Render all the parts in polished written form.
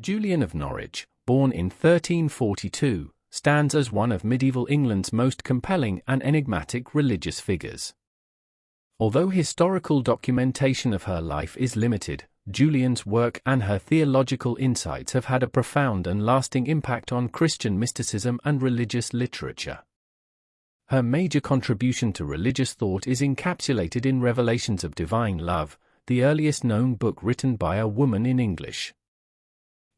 Julian of Norwich, born in 1342, stands as one of medieval England's most compelling and enigmatic religious figures. Although historical documentation of her life is limited, Julian's work and her theological insights have had a profound and lasting impact on Christian mysticism and religious literature. Her major contribution to religious thought is encapsulated in Revelations of Divine Love, the earliest known book written by a woman in English.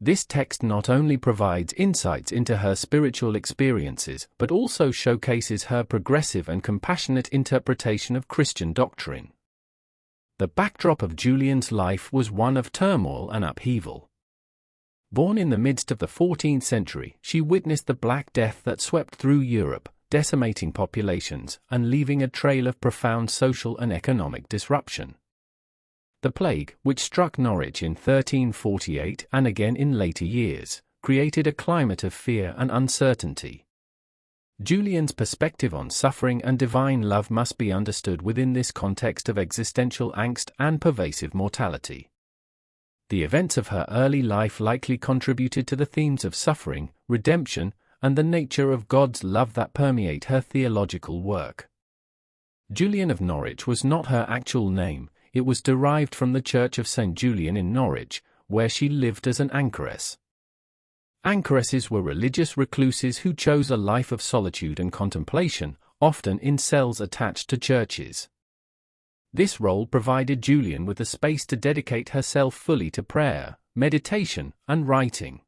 This text not only provides insights into her spiritual experiences but also showcases her progressive and compassionate interpretation of Christian doctrine. The backdrop of Julian's life was one of turmoil and upheaval. Born in the midst of the 14th century, she witnessed the Black Death that swept through Europe, decimating populations and leaving a trail of profound social and economic disruption. The plague, which struck Norwich in 1348 and again in later years, created a climate of fear and uncertainty. Julian's perspective on suffering and divine love must be understood within this context of existential angst and pervasive mortality. The events of her early life likely contributed to the themes of suffering, redemption, and the nature of God's love that permeate her theological work. Julian of Norwich was not her actual name. It was derived from the Church of St Julian in Norwich, where she lived as an anchoress. Anchoresses were religious recluses who chose a life of solitude and contemplation, often in cells attached to churches. This role provided Julian with the space to dedicate herself fully to prayer, meditation, and writing.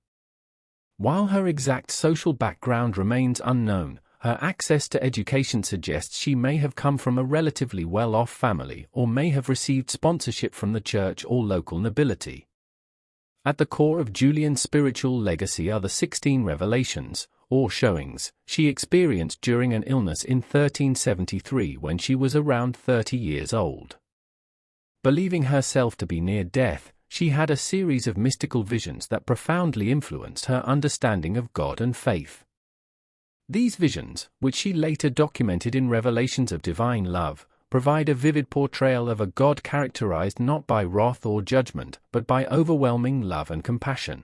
While her exact social background remains unknown, her access to education suggests she may have come from a relatively well-off family or may have received sponsorship from the church or local nobility. At the core of Julian's spiritual legacy are the 16 revelations, or showings, she experienced during an illness in 1373 when she was around 30 years old. Believing herself to be near death, she had a series of mystical visions that profoundly influenced her understanding of God and faith. These visions, which she later documented in Revelations of Divine Love, provide a vivid portrayal of a God characterized not by wrath or judgment, but by overwhelming love and compassion.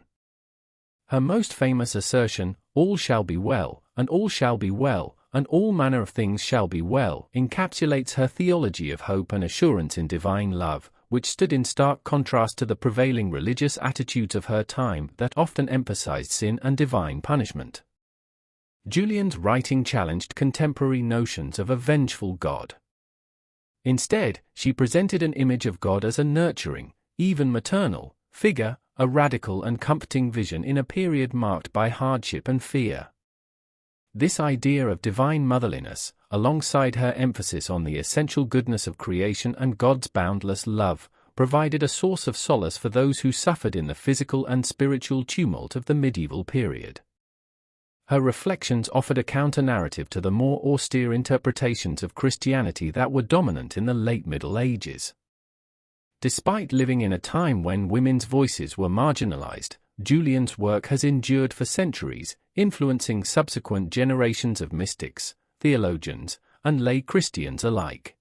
Her most famous assertion, "All shall be well, and all shall be well, and all manner of things shall be well," encapsulates her theology of hope and assurance in divine love, which stood in stark contrast to the prevailing religious attitudes of her time that often emphasized sin and divine punishment. Julian's writing challenged contemporary notions of a vengeful God. Instead, she presented an image of God as a nurturing, even maternal, figure, a radical and comforting vision in a period marked by hardship and fear. This idea of divine motherliness, alongside her emphasis on the essential goodness of creation and God's boundless love, provided a source of solace for those who suffered in the physical and spiritual tumult of the medieval period. Her reflections offered a counter-narrative to the more austere interpretations of Christianity that were dominant in the late Middle Ages. Despite living in a time when women's voices were marginalized, Julian's work has endured for centuries, influencing subsequent generations of mystics, theologians, and lay Christians alike.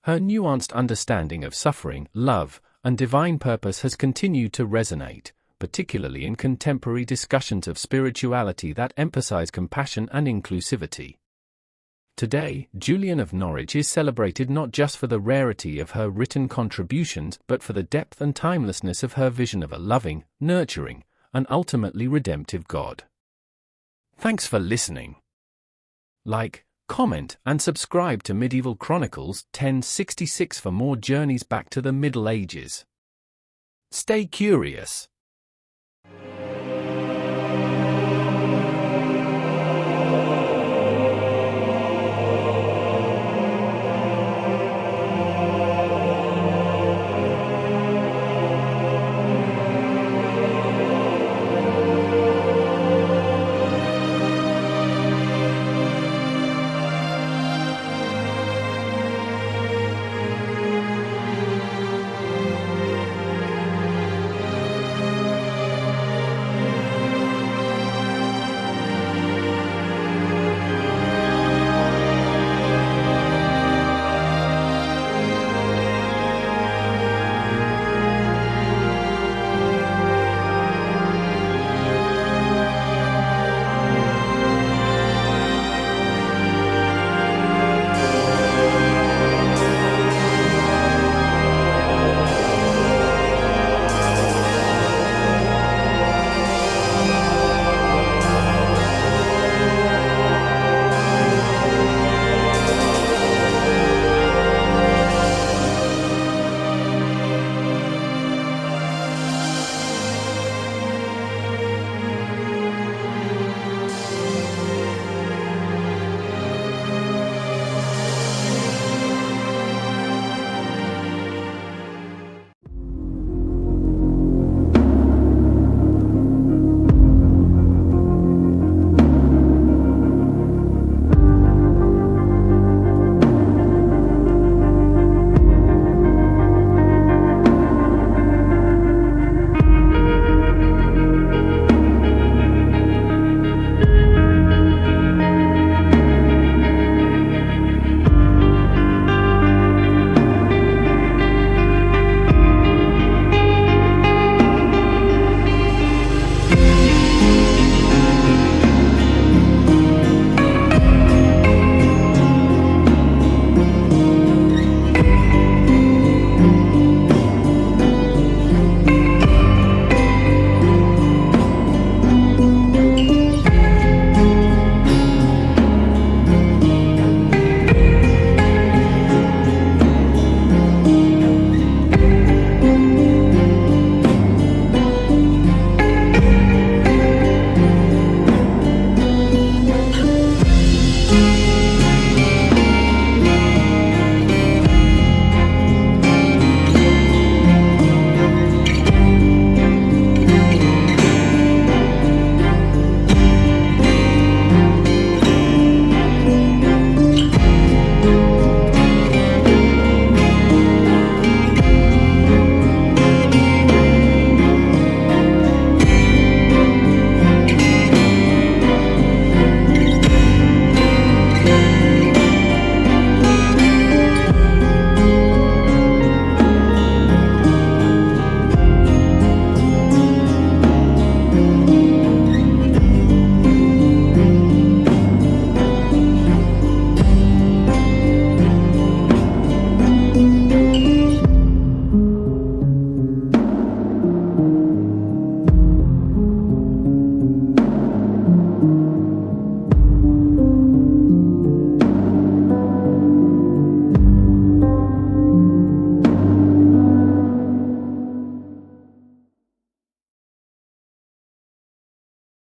Her nuanced understanding of suffering, love, and divine purpose has continued to resonate, particularly in contemporary discussions of spirituality that emphasize compassion and inclusivity. Today, Julian of Norwich is celebrated not just for the rarity of her written contributions but for the depth and timelessness of her vision of a loving, nurturing, and ultimately redemptive God. Thanks for listening. Like, comment, and subscribe to Medieval Chronicles 1066 for more journeys back to the Middle Ages. Stay curious.